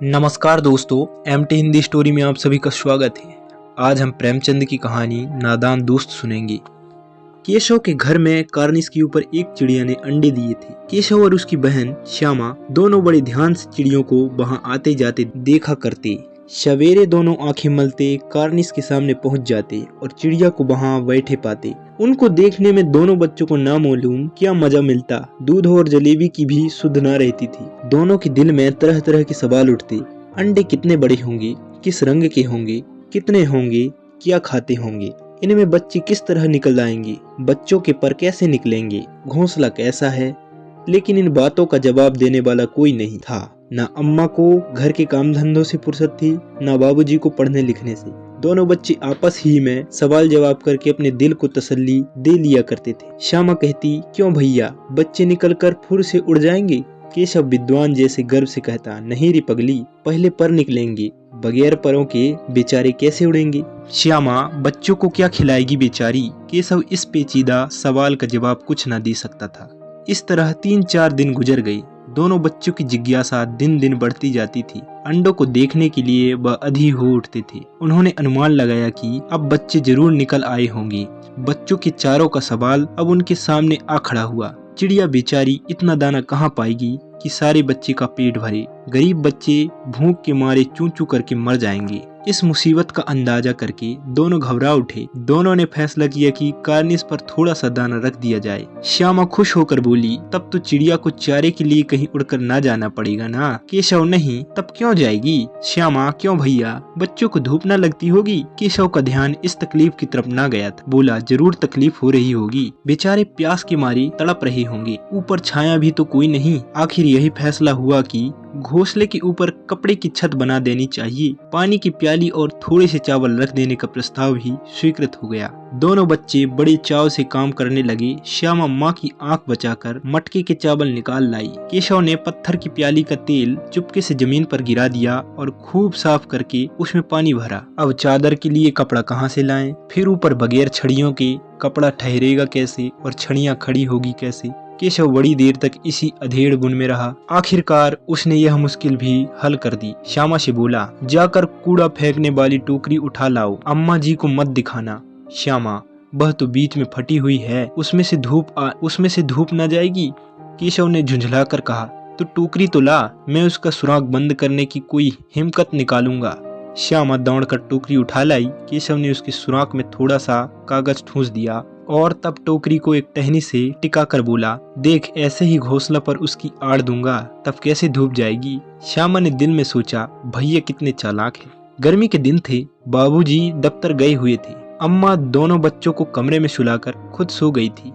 नमस्कार दोस्तों, MT Hindi story में आप सभी का स्वागत है। आज हम प्रेमचंद की कहानी नादान दोस्त सुनेंगे। केशव के घर में कार्निस के ऊपर एक चिड़िया ने अंडे दिए थे। केशव और उसकी बहन श्यामा दोनों बड़े ध्यान से चिड़ियों को वहां आते जाते देखा करते। सवेरे दोनों आंखें मलते कार्निस के सामने पहुंच जाते और चिड़िया को वहां बैठे पाते। उनको देखने में दोनों बच्चों को नामालूम क्या मजा मिलता। दूध और जलेबी की भी सुध न रहती थी। दोनों के दिल में तरह तरह के सवाल उठते। अंडे कितने बड़े होंगे, किस रंग के होंगे, कितने होंगे, क्या खाते होंगे, इनमें बच्चे किस तरह निकल आएंगे, बच्चों के पर कैसे निकलेंगे, घोंसला कैसा है। लेकिन इन बातों का जवाब देने वाला कोई नहीं था। न अम्मा को घर के काम धंधों से फुर्सत थी, न बाबूजी को पढ़ने लिखने से। दोनों बच्चे आपस ही में सवाल जवाब करके अपने दिल को तसल्ली दे लिया करते थे। श्यामा कहती, क्यों भैया, बच्चे निकलकर फुर से उड़ जाएंगे। केशव विद्वान जैसे गर्व से कहता, नहीं रे पगली, पहले पर निकलेंगे, बगैर परों के बेचारे कैसे उड़ेंगे। श्यामा, बच्चों को क्या खिलाएगी बेचारी। केशव इस पेचीदा सवाल का जवाब कुछ न दे सकता था। इस तरह 3-4 दिन गुजर गए। दोनों बच्चों की जिज्ञासा दिन दिन बढ़ती जाती थी। अंडों को देखने के लिए वह अधीर हो उठते थे। उन्होंने अनुमान लगाया कि अब बच्चे जरूर निकल आए होंगे। बच्चों के चारों का सवाल अब उनके सामने आ खड़ा हुआ। चिड़िया बेचारी इतना दाना कहाँ पाएगी कि सारे बच्चे का पेट भरे। गरीब बच्चे भूख के मारे चूं चूं करके मर जाएंगे। इस मुसीबत का अंदाजा करके दोनों घबरा उठे। दोनों ने फैसला किया कि कार्निस पर थोड़ा सा दाना रख दिया जाए। श्यामा खुश होकर बोली, तब तो चिड़िया को चारे के लिए कहीं उड़कर ना जाना पड़ेगा ना। केशव, नहीं, तब क्यों जाएगी। श्यामा, क्यों भैया, बच्चों को धूप न लगती होगी। केशव का ध्यान इस तकलीफ की तरफ ना गया था। बोला, जरूर तकलीफ हो रही होगी, बेचारे प्यास के मारे तड़प रहे होंगे। ऊपर छाया भी तो कोई नहीं। आखिर यही फैसला हुआ कि घोंसले के ऊपर कपड़े की छत बना देनी चाहिए। पानी की प्याली और थोड़े से चावल रख देने का प्रस्ताव भी स्वीकृत हो गया। दोनों बच्चे बड़े चाव से काम करने लगे। श्यामा माँ की आंख बचाकर मटके के चावल निकाल लाई। केशव ने पत्थर की प्याली का तेल चुपके से जमीन पर गिरा दिया और खूब साफ करके उसमें पानी भरा। अब चादर के लिए कपड़ा कहाँ से लाएं? फिर ऊपर बगैर छड़ियों के कपड़ा ठहरेगा कैसे और छड़ियाँ खड़ी होगी कैसे। केशव बड़ी देर तक इसी अधेड़ बुन में रहा। आखिरकार उसने यह मुश्किल भी हल कर दी। श्यामा से बोला, जाकर कूड़ा फेंकने वाली टोकरी उठा लाओ, अम्मा जी को मत दिखाना। श्यामा, वह तो बीच में फटी हुई है, उसमें से धूप न जाएगी। केशव ने झुंझलाकर कहा, तो टोकरी तो ला, मैं उसका सुराख बंद करने की कोई हिम्मत निकालूंगा। श्यामा दौड़कर टोकरी उठा लाई। केशव ने उसके सुराख में थोड़ा सा कागज ठूंस दिया और तब टोकरी को एक टहनी से टिका कर बोला, देख, ऐसे ही घोंसला पर उसकी आड़ दूंगा, तब कैसे धूप जाएगी। श्यामा ने दिल में सोचा, भैया कितने चालाक हैं। गर्मी के दिन थे, बाबूजी दफ्तर गए हुए थे। अम्मा दोनों बच्चों को कमरे में सुलाकर खुद सो गई थी।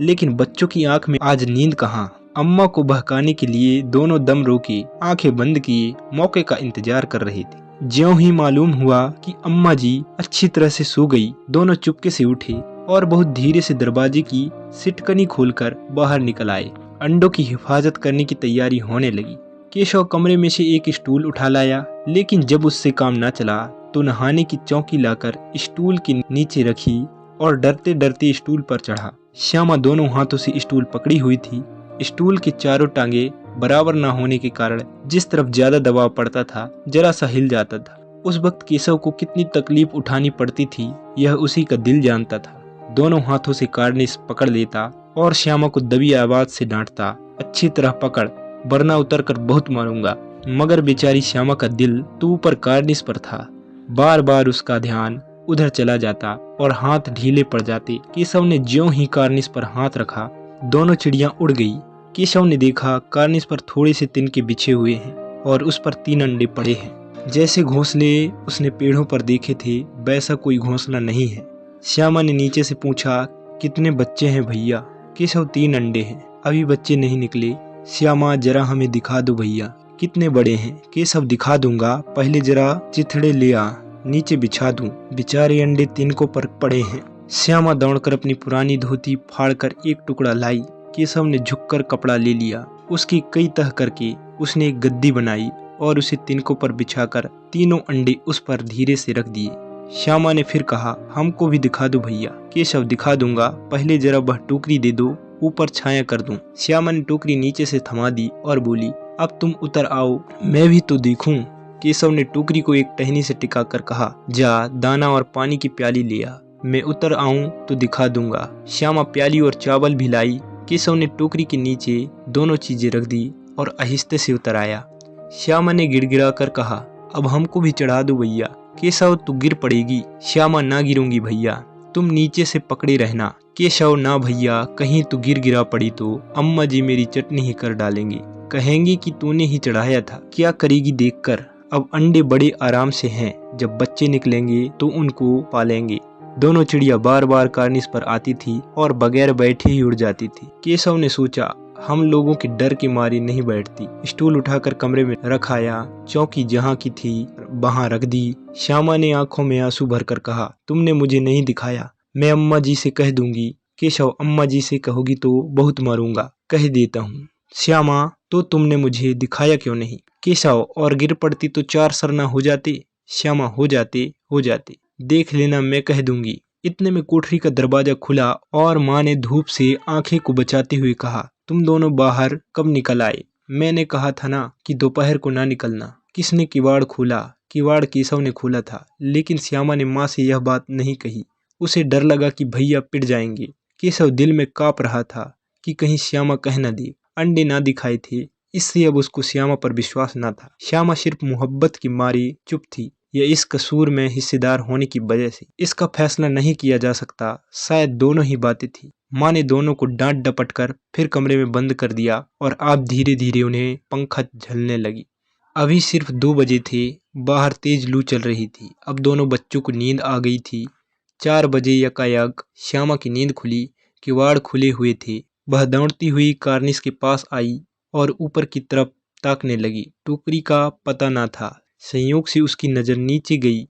लेकिन बच्चों की आंख में आज नींद कहाँ। अम्मा को बहकाने के लिए दोनों दम रोके, आंखें बंद किए मौके का इंतजार कर रहे थे। ज्यों ही मालूम हुआ कि अम्मा जी अच्छी तरह से सो गई, दोनों चुपके से उठे और बहुत धीरे से दरवाजे की सिटकनी खोलकर बाहर निकल आए। अंडों की हिफाजत करने की तैयारी होने लगी। केशव कमरे में से एक स्टूल उठा लाया, लेकिन जब उससे काम न चला तो नहाने की चौकी लाकर स्टूल के नीचे रखी और डरते डरते स्टूल पर चढ़ा। श्यामा दोनों हाथों से स्टूल पकड़ी हुई थी। स्टूल की चारों टांगे बराबर न होने के कारण जिस तरफ ज्यादा दबाव पड़ता था, जरा सा हिल जाता था। उस वक्त केशव को कितनी तकलीफ उठानी पड़ती थी, यह उसी का दिल जानता था। दोनों हाथों से कार्निस पकड़ लेता और श्यामा को दबी आवाज से डांटता, अच्छी तरह पकड़, वरना उतर कर बहुत मारूंगा। मगर बेचारी श्यामा का दिल तो ऊपर कार्निस पर था। बार बार उसका ध्यान उधर चला जाता और हाथ ढीले पड़ जाते। केशव ने ज्यों ही कार्निस पर हाथ रखा, दोनों चिड़ियां उड़ गई। केशव ने देखा कार्निस पर थोड़े से तिनके बिछे हुए हैं और उस पर 3 अंडे पड़े हैं। जैसे घोंसले उसने पेड़ों पर देखे थे, वैसा कोई घोंसला नहीं है। श्यामा ने नीचे से पूछा, कितने बच्चे हैं भैया। केशव, 3 अंडे हैं, अभी बच्चे नहीं निकले। श्यामा, जरा हमें दिखा दो भैया, कितने बड़े हैं। केशव, दिखा दूंगा, पहले जरा चिथड़े ले आ, नीचे बिछा दूं, बेचारे अंडे तिनकों पर पड़े हैं। श्यामा दौड़कर अपनी पुरानी धोती फाड़कर एक टुकड़ा लाई। केशव ने झुककर कपड़ा ले लिया। उसकी कई तह करके उसने एक गद्दी बनाई और उसे तिनकों पर बिछाकर 3 अंडे उस पर धीरे से रख दिए। श्यामा ने फिर कहा, हमको भी दिखा दो भैया। केशव, दिखा दूंगा, पहले जरा वह टोकरी दे दो, ऊपर छाया कर दूं। श्यामा ने टोकरी नीचे से थमा दी और बोली, अब तुम उतर आओ, मैं भी तो देखूं। केशव ने टोकरी को एक टहनी से टिकाकर कहा, जा दाना और पानी की प्याली लिया, मैं उतर आऊं तो दिखा दूंगा। श्यामा प्याली और चावल भी लाई। केशव ने टोकरी के नीचे दोनों चीजें रख दी और आहिस्ते से उतर आया। श्यामा ने गिड़गिड़ा कर कहा, अब हमको भी चढ़ा दो भैया। केशव, तू गिर पड़ेगी। श्यामा, ना गिरूंगी भैया, तुम नीचे से पकड़े रहना। केशव, ना भैया, कहीं तू गिरा पड़ी तो अम्मा जी मेरी चटनी ही कर डालेंगी, कहेंगी कि तूने ही चढ़ाया था। क्या करेगी देखकर। अब अंडे बड़े आराम से हैं, जब बच्चे निकलेंगे तो उनको पालेंगे। दोनों चिड़िया बार बार कार्निस पर आती थी और बगैर बैठे ही उड़ जाती थी। केशव ने सोचा, हम लोगों के डर के मारे नहीं बैठती। स्टूल उठाकर कमरे में रखाया, चौकी जहाँ की थी वहाँ रख दी। श्यामा ने आंखों में आंसू भरकर कहा, तुमने मुझे नहीं दिखाया, मैं अम्मा जी से कह दूंगी। केशव, अम्मा जी से कहोगी तो बहुत मारूंगा, कह देता हूँ। श्यामा, तो तुमने मुझे दिखाया क्यों नहीं। केशव, और गिर पड़ती तो 4 सरना हो जाते। श्यामा, हो जाते, देख लेना, मैं कह दूंगी। इतने में कोठरी का दरवाजा खुला और माँ ने धूप से आंखें को बचाते हुए कहा, तुम दोनों बाहर कब निकल आए। मैंने कहा था ना कि दोपहर को ना निकलना। किसने किवाड़ खोला। किवाड़ केशव ने खोला था, लेकिन श्यामा ने माँ से यह बात नहीं कही। उसे डर लगा कि भैया पिट जाएंगे। केशव दिल में काँप रहा था कि कहीं श्यामा कह न दे। अंडे ना दिखाए थे, इससे अब उसको श्यामा पर विश्वास न था। श्यामा सिर्फ मोहब्बत की मारी चुप थी, यह इस कसूर में हिस्सेदार होने की वजह से। इसका फैसला नहीं किया जा सकता, शायद दोनों ही बातें थी। माँ ने दोनों को डांट डपट कर फिर कमरे में बंद कर दिया और आप धीरे धीरे उन्हें पंखा झलने लगी। अभी सिर्फ 2 बजे थे, बाहर तेज लू चल रही थी। अब दोनों बच्चों को नींद आ गई थी। 4 बजे यकायक श्यामा की नींद खुली। किवाड़ खुले हुए थे। वह दौड़ती हुई कार्निस के पास आई और ऊपर की तरफ ताकने लगी। टोकरी का पता न था। संयोग से उसकी नज़र नीचे गई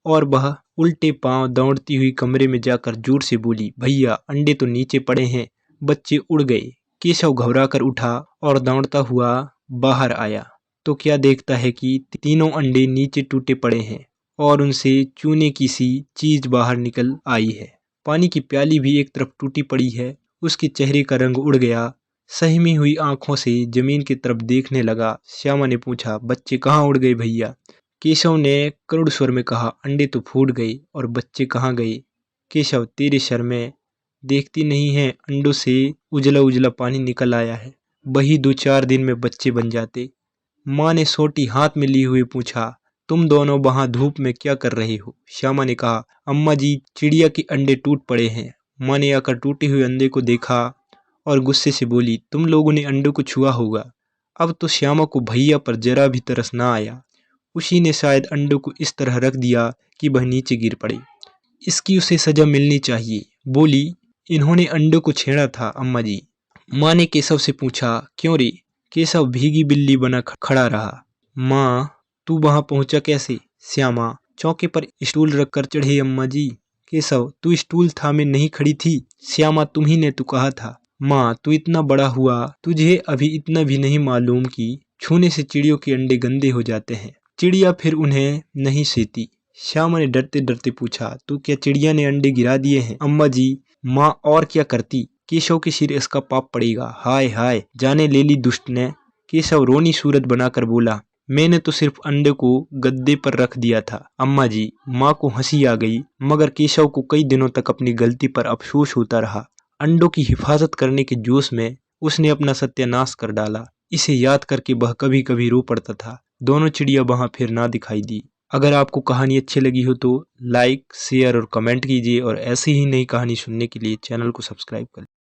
और वह उल्टे पांव दौड़ती हुई कमरे में जाकर जोर से बोली, भैया, अंडे तो नीचे पड़े हैं, बच्चे उड़ गए। केशव घबराकर उठा और दौड़ता हुआ बाहर आया तो क्या देखता है कि तीनों अंडे नीचे टूटे पड़े हैं और उनसे चूने की सी चीज बाहर निकल आई है। पानी की प्याली भी एक तरफ टूटी पड़ी है। उसके चेहरे का रंग उड़ गया। सहमी हुई आंखों से जमीन की तरफ देखने लगा। श्यामा ने पूछा, बच्चे कहाँ उड़ गए भैया। केशव ने करुण स्वर में कहा, अंडे तो फूट गए और बच्चे कहाँ गए। केशव, तेरे सर में देखती नहीं है, अंडों से उजला उजला पानी निकल आया है, वही 2-4 दिन में बच्चे बन जाते। माँ ने सोटी हाथ में लिए हुए पूछा, तुम दोनों वहाँ धूप में क्या कर रहे हो। श्यामा ने कहा, अम्मा जी, चिड़िया के अंडे टूट पड़े हैं। माँ ने आकर टूटे हुए अंडे को देखा और गुस्से से बोली, तुम लोगों ने अंडों को छुआ होगा। अब तो श्यामा को भैया पर जरा भी तरस ना आया। उसी ने शायद अंडों को इस तरह रख दिया कि वह नीचे गिर पड़े। इसकी उसे सजा मिलनी चाहिए। बोली, इन्होंने अंडों को छेड़ा था अम्मा जी। माँ ने केशव से पूछा, क्यों रे। केशव भीगी बिल्ली बना खड़ा रहा। माँ, तू वहां पहुंचा कैसे। श्यामा, चौके पर स्टूल रखकर चढ़े अम्मा जी। केशव, तू स्टूल थामे नहीं खड़ी थी। श्यामा, तुम्ही ने तो कहा था। माँ, तू इतना बड़ा हुआ, तुझे अभी इतना भी नहीं मालूम कि छूने से चिड़ियों के अंडे गंदे हो जाते हैं। चिड़िया फिर उन्हें नहीं सेती। श्यामा ने डरते डरते पूछा, तो क्या चिड़िया ने अंडे गिरा दिए हैं। अम्मा जी। माँ, और क्या करती। केशव के सिर इसका पाप पड़ेगा। हाय हाय, जाने ले ली दुष्ट ने। केशव रोनी सूरत बनाकर बोला, मैंने तो सिर्फ अंडे को गद्दे पर रख दिया था अम्मा जी। माँ को हंसी आ गई, मगर केशव को कई दिनों तक अपनी गलती पर अफसोस होता रहा। अंडों की हिफाजत करने के जोश में उसने अपना सत्यानाश कर डाला। इसे याद करके वह कभी कभी रो पड़ता था। दोनों चिड़िया वहां फिर ना दिखाई दी। अगर आपको कहानी अच्छी लगी हो तो लाइक, शेयर और कमेंट कीजिए और ऐसी ही नई कहानी सुनने के लिए चैनल को सब्सक्राइब करें।